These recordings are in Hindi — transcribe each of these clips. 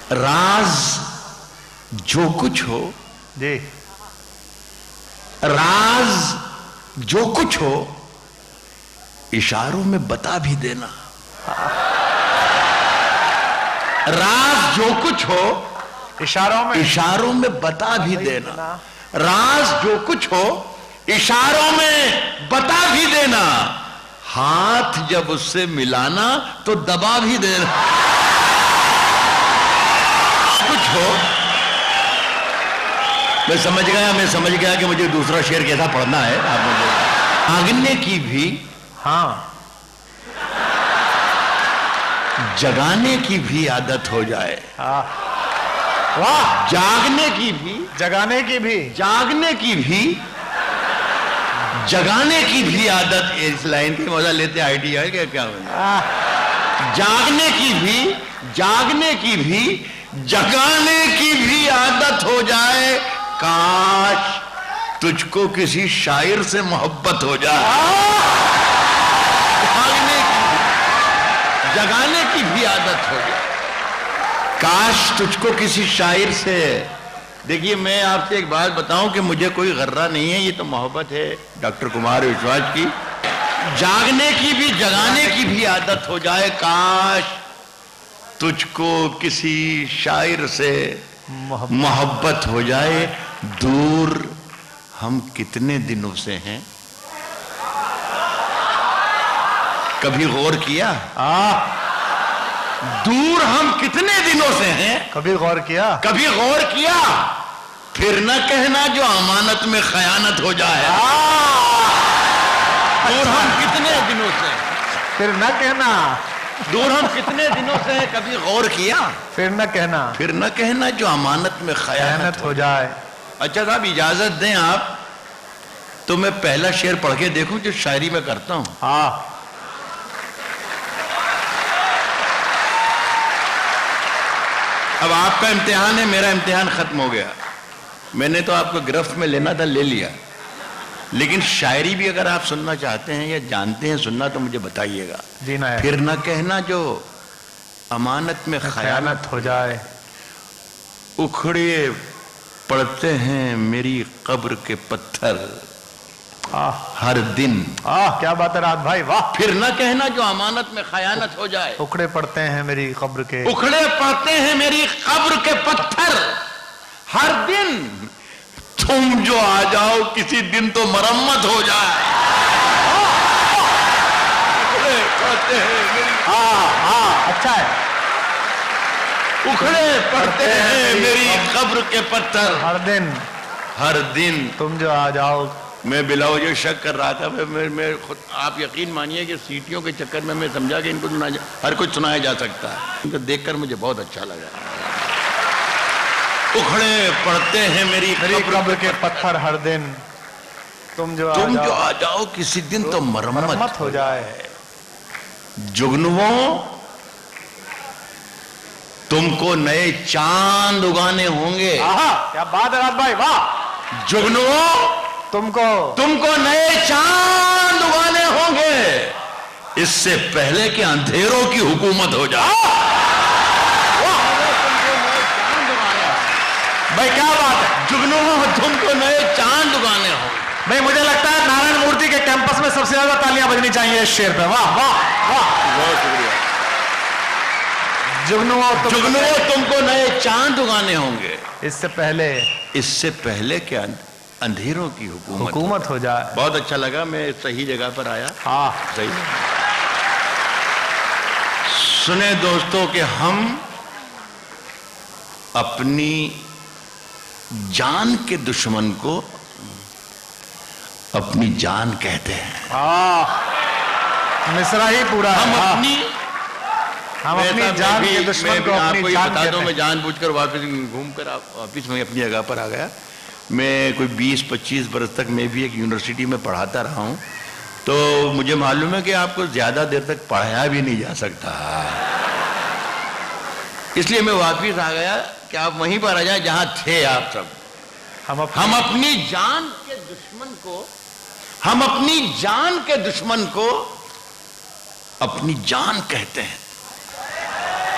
राज जो कुछ हो जी, राज जो कुछ हो इशारों में बता भी देना। राज जो कुछ हो इशारों में बता भी देना। राज जो कुछ हो इशारों में बता भी देना। हाथ जब उससे मिलाना तो दबा भी देना। कुछ हो मैं समझ गया कि मुझे दूसरा शेर कैसा पढ़ना है। आप मुझे जागने की भी, हाँ, जगाने की भी आदत हो जाए। वाह, जागने की भी, जगाने की भी, जागने की भी, जगाने की भी आदत। इस लाइन की मजा लेते आईटीआई क्या क्या जागने की भी, जागने की भी, जगाने की भी आदत हो जाए। काश तुझको किसी शायर से मोहब्बत हो जाए। जागने की, जगाने की भी आदत हो जाए। काश तुझको किसी शायर से। देखिए मैं आपसे एक बात बताऊं कि मुझे कोई गर्रा नहीं है, ये तो मोहब्बत है डॉक्टर कुमार विश्वास की। जागने की भी, जगाने की भी आदत हो जाए। काश तुझको किसी शायर से मोहब्बत हो जाए। दूर हम कितने दिनों से हैं, कभी गौर किया? दूर हम कितने दिनों से हैं, कभी गौर किया? कभी गौर किया? फिर न कहना जो अमानत में खयानत हो जाए। दूर हम कितने दिनों से, फिर न कहना, दूर हम कितने दिनों से हैं, कभी गौर किया? फिर न कहना, फिर न कहना जो अमानत में खयानत हो जाए। अच्छा साहब इजाजत दें आप तो मैं पहला शेर पढ़ के देखूं जो शायरी में करता हूं। हाँ, अब आपका इम्तिहान है, मेरा इम्तिहान खत्म हो गया। मैंने तो आपको गिरफ्त में लेना था, ले लिया। लेकिन शायरी भी अगर आप सुनना चाहते हैं या जानते हैं सुनना तो मुझे बताइएगा। जीना है। फिर न कहना जो अमानत में खयानत हो जाए। उखड़े पड़ते हैं मेरी कब्र के पत्थर हर दिन। क्या बात है रात भाई, वाह। फिर न कहना जो अमानत में खयानत हो जाए। उखड़े पड़ते हैं मेरी कब्र के, उखड़े पड़ते हैं मेरी कब्र के पत्थर हर दिन। तुम जो आ जाओ किसी दिन तो मरम्मत हो जाए। उखड़े पड़ते हैं मेरी, अच्छा है। उखड़े पड़ते हैं मेरी कब्र के पत्थर हर दिन तुम जो आ जाओ। मैं बिलावजह शक कर रहा था। मैं खुद, आप यकीन मानिए कि सीटियों के चक्कर में मैं समझा कि इनको हर कुछ सुनाया जा सकता है। इनको देखकर मुझे बहुत अच्छा लगा। उखड़े पड़ते हैं मेरी कब्र के पत्थर हर दिन। तुम जो आ जाओ किसी दिन तो मरम्मत हो जाए। जुगनुओं तुमको नए चांद उगाने होंगे। क्या बात है रात भाई, वाह। जुगनुओं तुमको नए चांद उगाने होंगे इससे पहले कि अंधेरों की हुकूमत हो जाए। भाई क्या बात है, जुगनुओं तुमको नए चांद उगाने होंगे। भाई मुझे लगता है नारायण मूर्ति के कैंपस में सबसे ज्यादा तालियां बजनी चाहिए इस शेर पे। वाह वाह वाह, बहुत शुक्रिया। जुगनुओं तुमको नए चांद उगाने होंगे इससे पहले कि अंधेरों की हुकूमत हो जाए। बहुत अच्छा लगा, मैं सही जगह पर आया। सही। सुने दोस्तों कि हम अपनी जान के दुश्मन को अपनी जान कहते हैं। मिसरा ही पूरा है। हम अपनी जान के दुश्मन को अपनी जान कहते हैं। मैं जानबूझकर वापस घूमकर वापस मैं अपनी जगह पर आ गया। मैं कोई 20-25 बरस तक मैं भी एक यूनिवर्सिटी में पढ़ाता रहा हूँ, तो मुझे मालूम है कि आपको ज़्यादा देर तक पढ़ाया भी नहीं जा सकता। इसलिए मैं वापस आ गया कि आप वहीं पर आ जाए जहाँ थे आप सब। हम अपनी जान के दुश्मन को अपनी जान कहते हैं।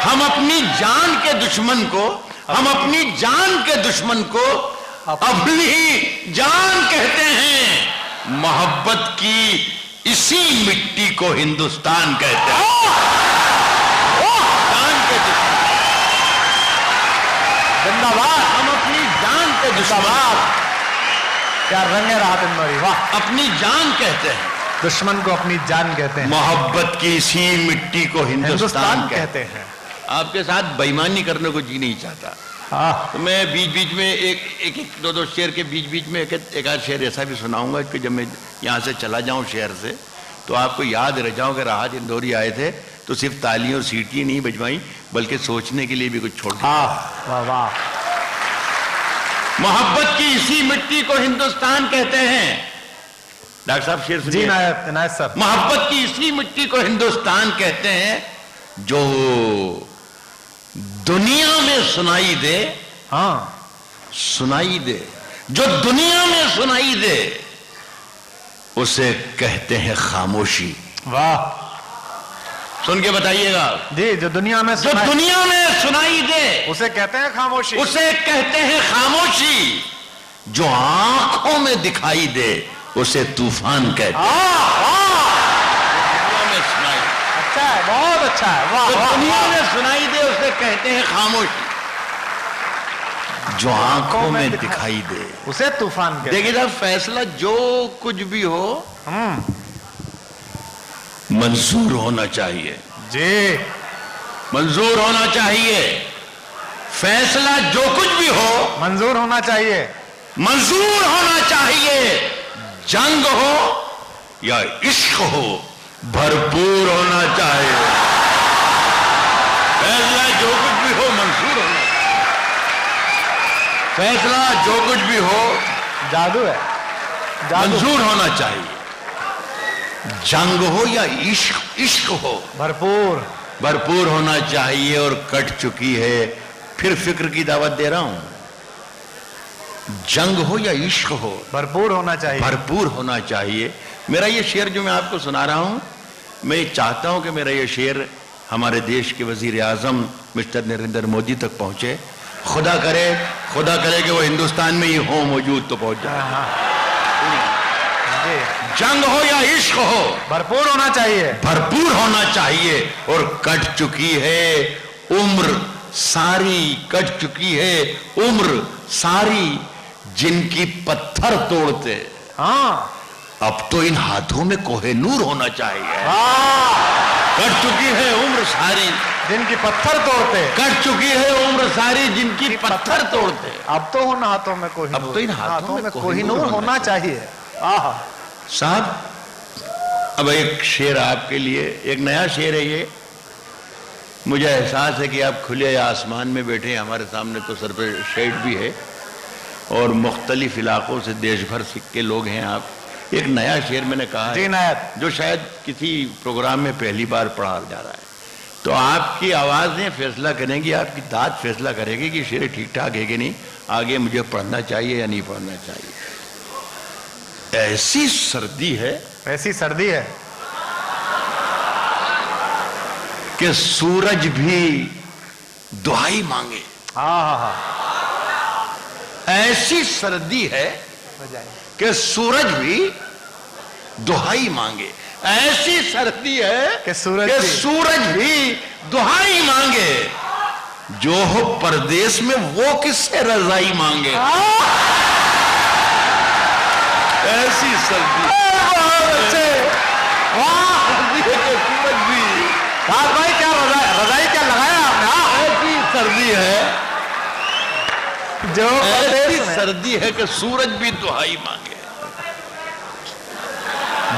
हम अपनी जान के दुश्मन को, हम अपनी जान के दुश्मन को अपनी जान कहते हैं। मोहब्बत की इसी मिट्टी को हिंदुस्तान कहते हैं। जान के दुश्मन, जिंदाबाद। हम अपनी जान के दुश्मन, क्या रंगे रात इंदौरी, वाह। अपनी जान कहते हैं, दुश्मन को अपनी जान कहते हैं। मोहब्बत की इसी मिट्टी को हिंदुस्तान कहते हैं। आपके साथ बेईमानी करने को जी नहीं चाहता। हाँ। तो मैं बीच बीच में एक दो शेर के बीच बीच में एक आध शेर ऐसा भी सुनाऊंगा कि जब मैं यहाँ से चला जाऊं शहर से तो आपको याद रह जाओ कि राहत इंदौरी आए थे तो सिर्फ तालियों सीटियां नहीं बजवाई बल्कि सोचने के लिए भी कुछ छोड़ दिया। वाह वाह। मोहब्बत की इसी मिट्टी को हिंदुस्तान कहते हैं। डॉक्टर साहब शेर सुनिए। जी नायब साहब। मोहब्बत की इसी मिट्टी को हिंदुस्तान कहते हैं जो दुनिया में सुनाई दे। हाँ, सुनाई दे, जो दुनिया में सुनाई दे उसे कहते हैं खामोशी। वाह। सुन के बताइएगा जी, जो दुनिया में सुनाई दे उसे कहते हैं खामोशी। उसे कहते हैं खामोशी। जो आंखों में दिखाई दे उसे तूफान कहते हैं। दुनिया में सुनाई, अच्छा है, बहुत अच्छा है। वाह। जो दुनिया में सुनाई दे उसे कहते हैं खामोशी। जो आंखों में दिखाई दे उसे तूफान कहते हैं। देखिए साहब, फैसला जो कुछ भी हो मंजूर होना चाहिए। जी, मंजूर होना चाहिए। फैसला जो कुछ भी हो मंजूर होना चाहिए। मंजूर होना चाहिए। जंग हो या इश्क हो भरपूर होना चाहिए। फैसला जो कुछ भी हो मंजूर होना, फैसला जो कुछ भी हो जादू है, मंजूर होना चाहिए। जंग हो या इश्क हो भरपूर होना चाहिए। और कट चुकी है, फिर फिक्र की दावत दे रहा हूं। जंग हो या इश्क हो भरपूर होना चाहिए। भरपूर होना चाहिए। मेरा ये शेर जो मैं आपको सुना रहा हूं, मैं चाहता हूं कि मेरा ये शेर हमारे देश के वजीर आजम मिस्टर नरेंद्र मोदी तक पहुंचे। खुदा करे कि वो हिंदुस्तान में ही हो मौजूद तो पहुंच जाए। जंग हो या इश्क हो भरपूर होना चाहिए। भरपूर होना चाहिए। और कट चुकी है उम्र सारी, कट चुकी है उम्र सारी जिनकी पत्थर तोड़ते। हाँ, अब तो इन हाथों में कोहिनूर होना चाहिए। कट चुकी है उम्र सारी जिनकी पत्थर तोड़ते। कट चुकी है उम्र सारी जिनकी पत्थर तोड़ते। अब तो उन हाथों में कोहिनूर, अब तो इन हाथों में कोहिनूर होना चाहिए। साहब, अब एक शेर आपके लिए, एक नया शेर है ये। मुझे एहसास है कि आप खुले आसमान में बैठे हैं, हमारे सामने तो सर पे शेड भी है और मुख्तलिफ इलाकों से देश भर के लोग हैं आप। एक नया शेर मैंने कहा है जो शायद किसी प्रोग्राम में पहली बार पढ़ा जा रहा है, तो आपकी आवाज़ें फैसला करेंगी, आपकी दाद फैसला करेगी कि शेर ठीक ठाक है कि नहीं, आगे मुझे पढ़ना चाहिए या नहीं पढ़ना चाहिए। ऐसी सर्दी है, ऐसी सर्दी है कि सूरज भी दुहाई मांगे। ऐसी सर्दी है कि सूरज भी दुहाई मांगे। ऐसी सर्दी है कि सूरज भी दुहाई मांगे। जो हो परदेश में वो किससे रजाई मांगे। ऐसी सर्दी, सर्दी है कि सूरज भी। भाई क्या रजाई क्या लगाया आपने। ऐसी सर्दी है, जो ऐसी सर्दी है कि सूरज भी दुहाई मांगे।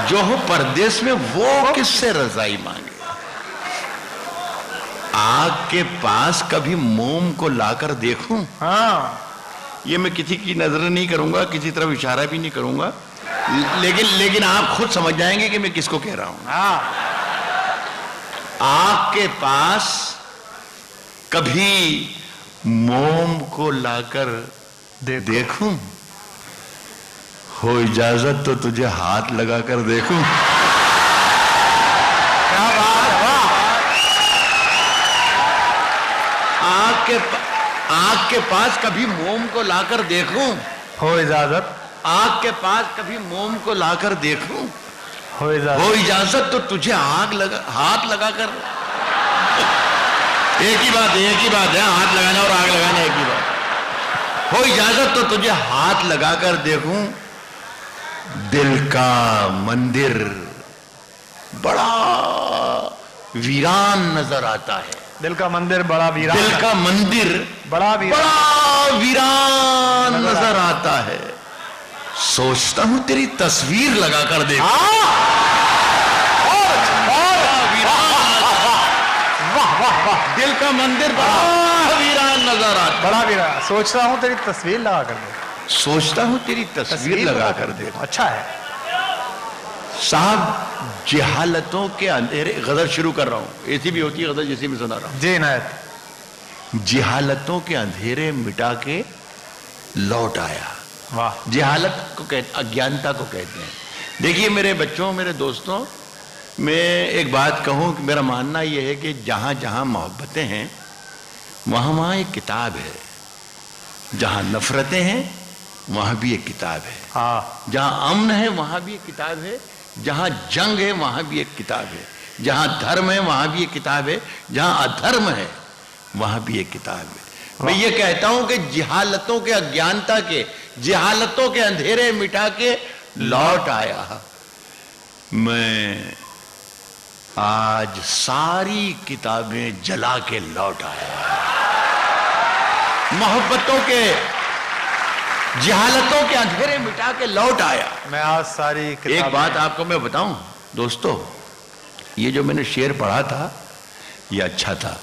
जो हो परदेश में वो किससे रजाई मांगे। आग के पास कभी मोम को लाकर देखूं। ये मैं किसी की नजर नहीं करूंगा, किसी तरफ इशारा भी नहीं करूंगा, लेकिन आप खुद समझ जाएंगे कि मैं किसको कह रहा हूं। आग के पास कभी मोम को लाकर देखूं, हो इजाजत तो तुझे हाथ लगाकर देखूं। क्या बात है, वाह। आग के पास कभी मोम को लाकर देखूं? हो इजाजत। आग के पास कभी मोम को लाकर देखूं? हो इजाजत। हो इजाजत तो तुझे हाथ लगाकर। एक ही बात है, हाथ लगाना और आग लगाना एक ही बात। हो इजाजत तो तुझे हाथ लगाकर देखूं। दिल का मंदिर बड़ा वीरान नजर आता है। दिल का मंदिर बड़ा वीरान। दिल का मंदिर बड़ा वीरान नजर आता है। सोचता हूं तेरी तस्वीर लगाकर देखूं। वाह वाह। दिल का मंदिर बड़ा वीरान नजर आता। बड़ा वीरान। सोचता हूं तेरी तस्वीर लगा कर दे। सोचता हूं तेरी तस्वीर लगा कर दे। अच्छा है साहब, जहालतों के अंधेरे। गजल शुरू कर रहा हूं, ऐसी भी होती है गजल जैसी भी सुना रहा हूं। जी नायत। जहालतों के अंधेरे मिटा के लौट आया। वाह। जहालत को कहते, अज्ञानता को कहते हैं। देखिए मेरे बच्चों, मेरे दोस्तों, मैं एक बात कहूं कि मेरा मानना यह है कि जहां जहां मोहब्बतें हैं वहां वहां एक किताब है। जहां नफरतें हैं वहां भी एक किताब है। हाँ। जहां अमन है वहां भी एक किताब है। जहां जंग है वहां भी एक किताब है। जहां धर्म है वहां भी एक किताब है। जहां अधर्म है वहां भी एक किताब है। मैं ये कहता हूं कि जहालतों के, अज्ञानता के, जहालतों के अंधेरे मिटा के लौट आया। मैं आज सारी किताबें जला के लौट आया। मोहब्बतों के, जहालतों के अंधेरे मिटा के लौट आया। मैं आज सारी एक बात आपको मैं बताऊं दोस्तों, ये जो मैंने शेर पढ़ा था ये अच्छा था।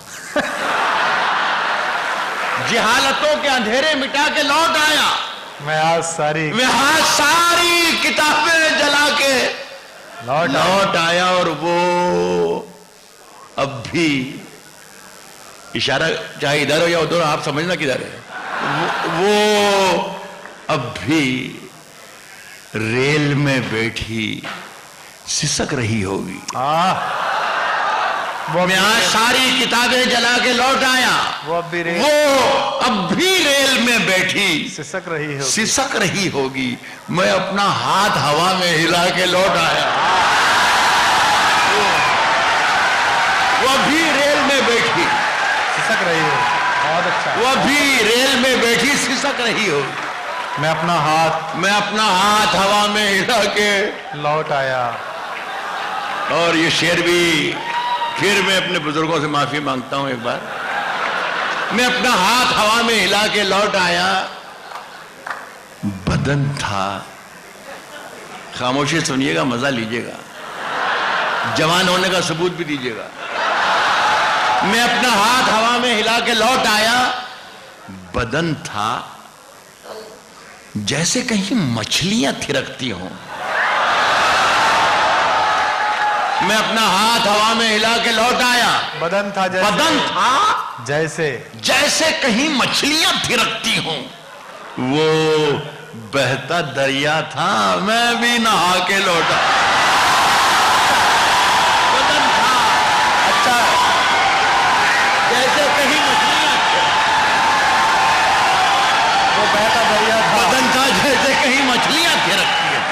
जहालतों के अंधेरे मिटा के लौट आया। मैं आज सारी किताबें जला के लौट आया। और वो अब भी, इशारा चाहे इधर हो या उधर, आप समझना किधर है, वो अब भी रेल में बैठी सिसक रही होगी। वो मैं आज सारी किताबें जला के लौट आया। वो अब भी रेल में बैठी सिसक रही होगी। मैं अपना हाथ हवा में हिला के लौट आया। वो भी रेल में बैठी सिसक रही हो। बहुत अच्छा। वो भी रेल में बैठी सिसक रही होगी। मैं अपना हाथ हवा में हिला के लौट आया। और ये शेर भी, फिर मैं अपने बुजुर्गों से माफी मांगता हूं एक बार। मैं अपना हाथ हवा में हिला के लौट आया। बदन था, खामोशी सुनिएगा, मजा लीजिएगा, जवान होने का सबूत भी दीजिएगा। मैं अपना हाथ हवा में हिला के लौट आया। बदन था जैसे कहीं मछलियां थिरकती हों। मैं अपना हाथ हवा में हिला के लौट आया। बदन था जैसे कहीं मछलियां थिरकती हों। वो बहता दरिया था, मैं भी नहा के लौटा। बदन था, अच्छा, जैसे कहीं मछलियां, वो बहता दरिया था। बदन था जैसे कहीं मछलियां थिरकती हैं।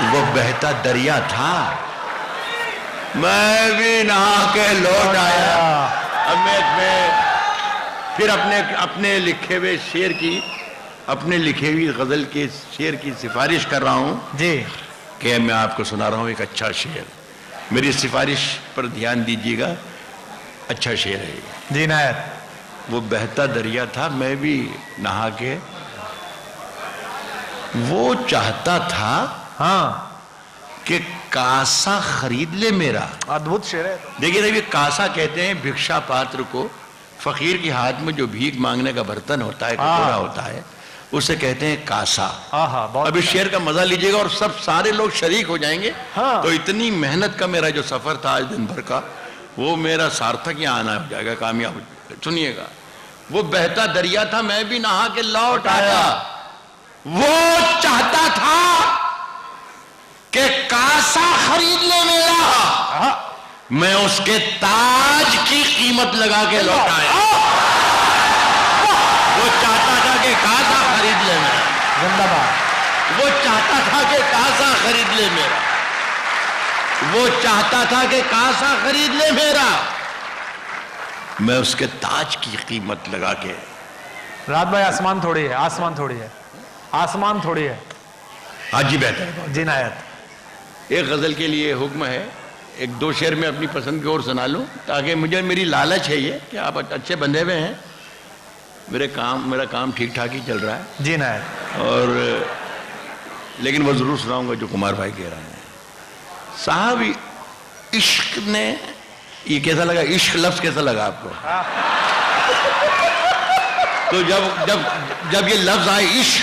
वो बहता दरिया था, मैं भी नहा के लौट आया। अब मैं फिर अपने लिखे हुए शेर की, अपने लिखे हुई गजल के शेर की सिफारिश कर रहा हूं जी, कि मैं आपको सुना रहा हूं एक अच्छा शेर। मेरी सिफारिश पर ध्यान दीजिएगा, अच्छा शेर है जी नायत। वो बहता दरिया था, मैं भी नहा के, वो चाहता था हाँ कि कासा खरीद ले मेरा। अद्भुत शेर है। देखिए कासा कहते हैं भिक्षा पात्र को, फकीर के हाथ में जो भीख मांगने का बर्तन होता है, कटोरा होता है, उसे कहते हैं कासा। अब इस शेर का मजा लीजिएगा और सब सारे लोग शरीक हो जाएंगे। हाँ। तो इतनी मेहनत का मेरा जो सफर था आज दिन भर का, वो मेरा सार्थक यहाँ आना हो जाएगा, कामयाब हो जाएगा। सुनिएगा, वो बहता दरिया था, मैं भी नहा के लौट आया। वो चाहता था कि कासा खरीद ले मेरा, मैं उसके ताज की कीमत लगा के लौटाया। वो चाहता था कि कासा खरीद ले मेरा, जिंदाबाद। वो चाहता था कि कासा खरीद ले मेरा, वो चाहता था कि कासा खरीद ले मेरा, मैं उसके ताज की कीमत लगा के। रात भाई आसमान थोड़ी है, आसमान थोड़ी है, आसमान थोड़ी है। हाँ जी बेहतर जी नायत। एक गजल के लिए हुक्म है, एक दो शेर में अपनी पसंद की ओर सुना लूं, ताकि मुझे, मेरी लालच है ये कि आप अच्छे बंधे हुए हैं, मेरा काम ठीक ठाक ही चल रहा है। जी नायत। और लेकिन वो जरूर सुनाऊंगा जो कुमार भाई कह रहे हैं। साहब इश्क ने, ये कैसा लगा, इश्क लफ्ज कैसा लगा आपको? तो जब जब जब ये लफ्ज आए इश्क,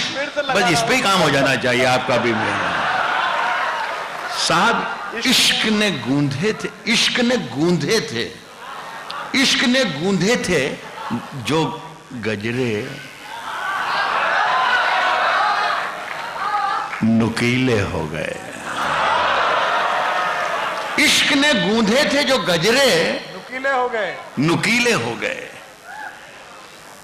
बस इस पे ही काम हो जाना चाहिए आपका भी। साहब इश्क ने गूंधे थे, इश्क ने गूंधे थे, इश्क ने गूंधे थे जो गजरे नुकीले हो गए। इश्क ने गूंधे थे जो गजरे नुकीले हो गए, नुकीले हो गए।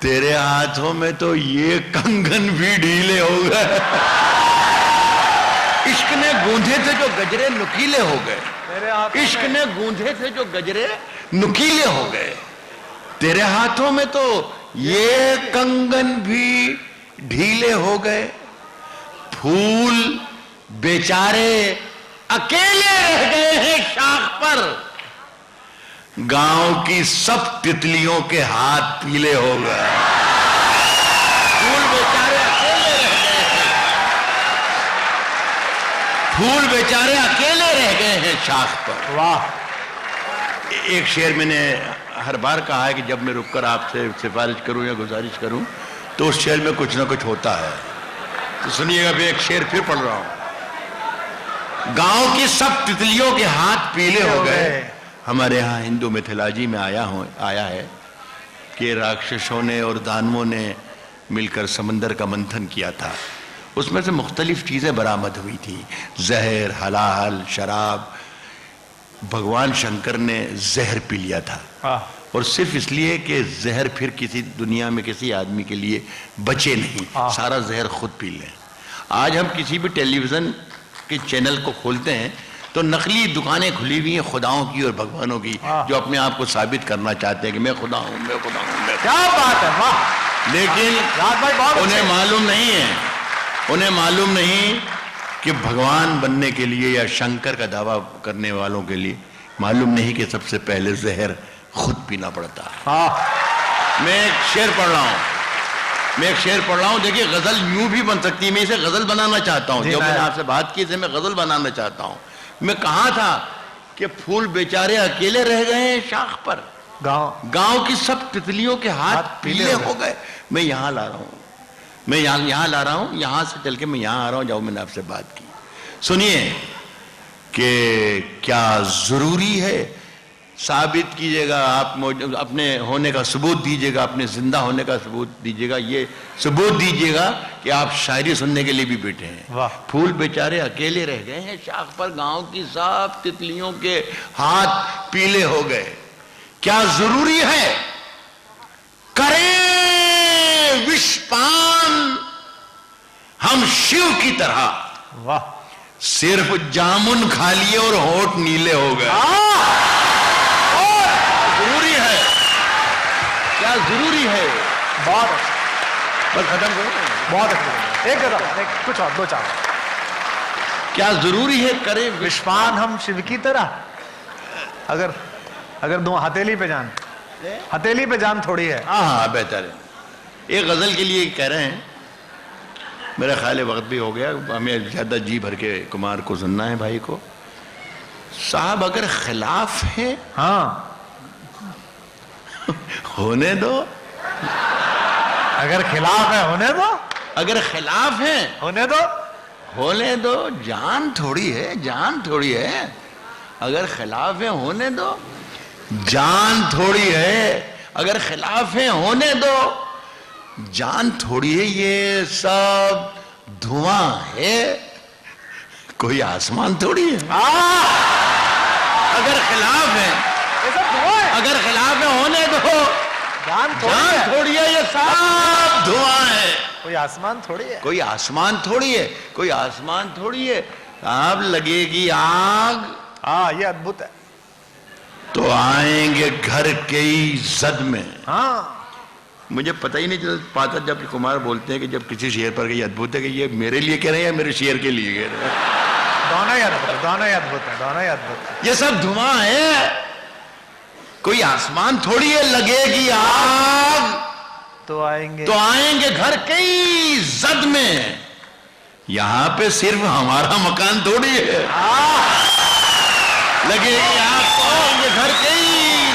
तेरे हाथों में तो ये कंगन भी ढीले हो गए। इश्क ने गूंधे थे जो गजरे नुकीले हो गए। इश्क ने गूंधे थे जो गजरे नुकीले हो गए। तेरे हाथों में तो ये कंगन भी ढीले हो गए। फूल बेचारे अकेले रह गए हैं शाख पर, गांव की सब तितलियों के हाथ पीले हो गए। फूल बेचारे अकेले रह गए हैं, फूल बेचारे अकेले रह गए हैं शाख पर। वाह। एक शेर मैंने हर बार कहा है कि जब मैं रुककर आपसे सिफारिश करूं या गुजारिश करूं तो उस शेर में कुछ ना कुछ होता है। तो सुनिएगा, मैं एक शेर फिर पढ़ रहा हूं। गांव की सब तितलियों के हाथ पीले हो गए। हमारे यहाँ हिंदू मिथोलॉजी में आया है कि राक्षसों ने और दानवों ने मिलकर समंदर का मंथन किया था, उसमें से मुख्तलिफ चीज़ें बरामद हुई थी, जहर, हलाल, शराब। भगवान शंकर ने जहर पी लिया था, और सिर्फ इसलिए कि जहर फिर किसी दुनिया में किसी आदमी के लिए बचे नहीं, सारा जहर खुद पी लें। आज हम किसी भी टेलीविज़न के चैनल को खोलते हैं तो नकली दुकानें खुली हुई हैं खुदाओं की और भगवानों की, जो अपने आप को साबित करना चाहते हैं कि मैं खुदा हूं, मैं खुदा हूं, मैं। क्या बात है, वाह। लेकिन उन्हें मालूम नहीं है, उन्हें मालूम नहीं कि भगवान बनने के लिए या शंकर का दावा करने वालों के लिए मालूम नहीं कि सबसे पहले जहर खुद पीना पड़ता है। मैं एक शेर पढ़ रहा हूं, देखिए गजल यूं भी बन सकती है, मैं इसे गजल बनाना चाहता हूं। जब मैंने आपसे बात की इसे मैं गजल बनाना चाहता हूं। मैं कहा था कि फूल बेचारे अकेले रह गए हैं शाख पर, गांव की सब तितलियों के हाथ पीले हो गए। मैं यहां ला रहा हूं, मैं यहां ला रहा हूं, यहां से चल के मैं यहां आ रहा हूं, जाओ मैंने आपसे बात की। सुनिए कि क्या जरूरी है, साबित कीजिएगा, आप अपने होने का सबूत दीजिएगा, अपने जिंदा होने का सबूत दीजिएगा, ये सबूत दीजिएगा कि आप शायरी सुनने के लिए भी बैठे हैं। फूल बेचारे अकेले रह गए हैं शाख पर, गांव की सब तितलियों के हाथ पीले हो गए। क्या जरूरी है करें विषपान हम शिव की तरह, वाह। सिर्फ जामुन खा लिए और होठ नीले हो गए। जरूरी है, बहुत बस खत्म करो, बहुत अच्छा। एक कुछ और, दो चार। क्या जरूरी है करे विश्वान हम शिव की तरह, अगर दो हथेली पे जान थोड़ी है। हाँ बेहतर है। एक गजल के लिए कह रहे हैं, मेरा ख्याल वक्त भी हो गया, हमें ज्यादा जी भर के कुमार को सुनना है भाई को। साहब अगर खिलाफ है, हाँ होने दो। अगर खिलाफ है होने दो, अगर खिलाफ है होने दो, होने दो। जान थोड़ी है, जान थोड़ी है। अगर खिलाफ है होने दो, जान थोड़ी है। अगर खिलाफ है होने दो, जान थोड़ी है। ये सब धुआं है, कोई आसमान थोड़ी है। अगर खिलाफ है ये सब धुआं है। अगर खिलाफ में होने दो, जान जान थोड़ी है, ये सब धुआं है। कोई आसमान थोड़ी है। कोई आसमान थोड़ी है, कोई आसमान थोड़ी है। अब लगेगी आग, हाँ ये अद्भुत है। तो आएंगे घर के ही जद में। हाँ मुझे पता ही नहीं चल पाता जब कुमार बोलते हैं कि जब किसी शेर पर ये अद्भुत है, कि ये मेरे लिए कह रहे हैं या मेरे शेर के लिए कह रहे हैं। दोनों ही अद्भुत है, दोनों ही अद्भुत है, दोनों ही अद्भुत है। ये सब धुआं है, कोई आसमान थोड़ी है। लगेगी आग तो आएंगे घर के ही जद में। यहां पे सिर्फ हमारा मकान थोड़ी है। लगेगी आग तो आएंगे घर के ही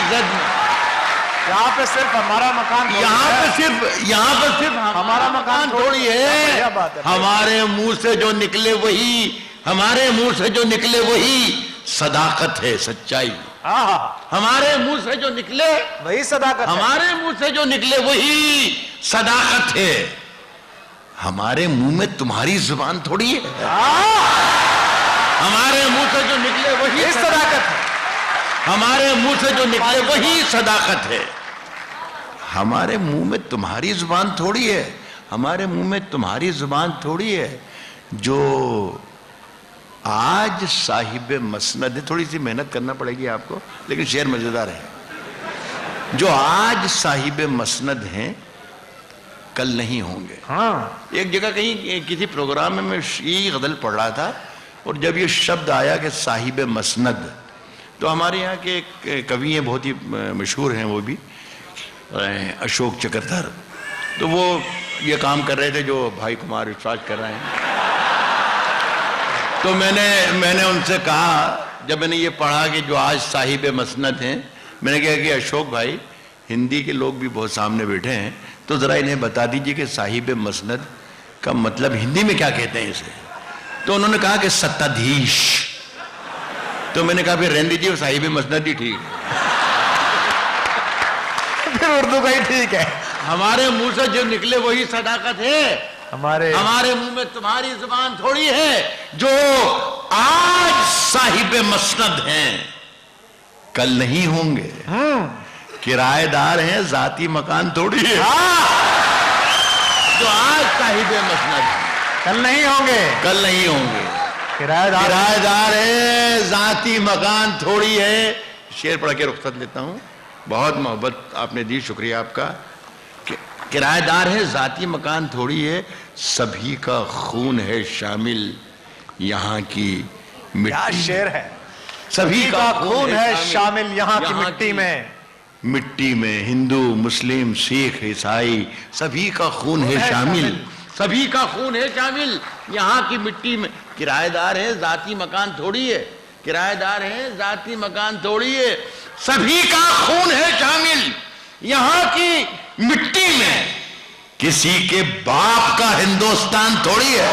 जद में। यहाँ पे सिर्फ हमारा मकान, यहाँ पे सिर्फ हमारा मकान थोड़ी है। बात है। हमारे मुंह से जो निकले वही सदाकत है, सच्चाई। हमारे मुंह से जो निकले वही सदाकत, हमारे मुंह से जो निकले वही सदाकत है। हमारे मुंह में तुम्हारी जुबान थोड़ी है। हमारे मुंह से जो निकले वही सदाकत है। हमारे मुंह से जो निकले वही सदाकत है। हमारे मुंह में तुम्हारी जुबान थोड़ी है, हमारे मुंह में तुम्हारी जुबान थोड़ी है। जो आज साहिब मसनद है, थोड़ी सी मेहनत करना पड़ेगी आपको, लेकिन शेर मजेदार है। जो आज साहिब मसनद हैं, कल नहीं होंगे। हाँ। एक जगह कहीं किसी प्रोग्राम में मैं यही गजल पढ़ रहा था, और जब ये शब्द आया कि साहिब मसनद, तो हमारे यहाँ के एक कवि हैं, बहुत ही मशहूर हैं, वो भी अशोक चक्रधर। तो वो ये काम कर रहे थे जो भाई कुमार विश्वास कर रहे हैं। तो मैंने उनसे कहा, जब मैंने ये पढ़ा कि जो आज साहिब मसनद हैं, मैंने कहा कि अशोक भाई, हिंदी के लोग भी बहुत सामने बैठे हैं, तो ज़रा इन्हें बता दीजिए कि साहिब मसनद का मतलब हिंदी में क्या कहते हैं इसे। तो उन्होंने कहा कि सत्ताधीश। तो मैंने कहा फिर रहने दीजिए, साहिब मसनद ही ठीक है, फिर उर्दू का ही ठीक है। हमारे मुंह से जो निकले वही सदाकत है। हमारे मुंह में तुम्हारी जुबान थोड़ी है। जो आज साहिब मसनद हैं, कल नहीं होंगे। किराएदार हैं, जाती मकान थोड़ी है। जो आज साहिब मसनद हैं, कल नहीं होंगे। किराएदार है, जाती मकान थोड़ी है। शेर पढ़ के रुखसत लेता हूं। बहुत मोहब्बत आपने दी, शुक्रिया आपका। किराएदार है, जाती मकान थोड़ी है, सभी का खून है शामिल यहाँ की मिट्टी। शेर है। सभी का खून है शामिल यहाँ की मिट्टी में। हिंदू, मुस्लिम, सिख, ईसाई, सभी का खून है शामिल। सभी का खून है शामिल यहाँ की मिट्टी में। किराएदार है, जाती मकान थोड़ी है। किराएदार है, जाती मकान थोड़ी है, सभी का खून है शामिल यहाँ की मिट्टी में। किसी के बाप का हिंदुस्तान थोड़ी है।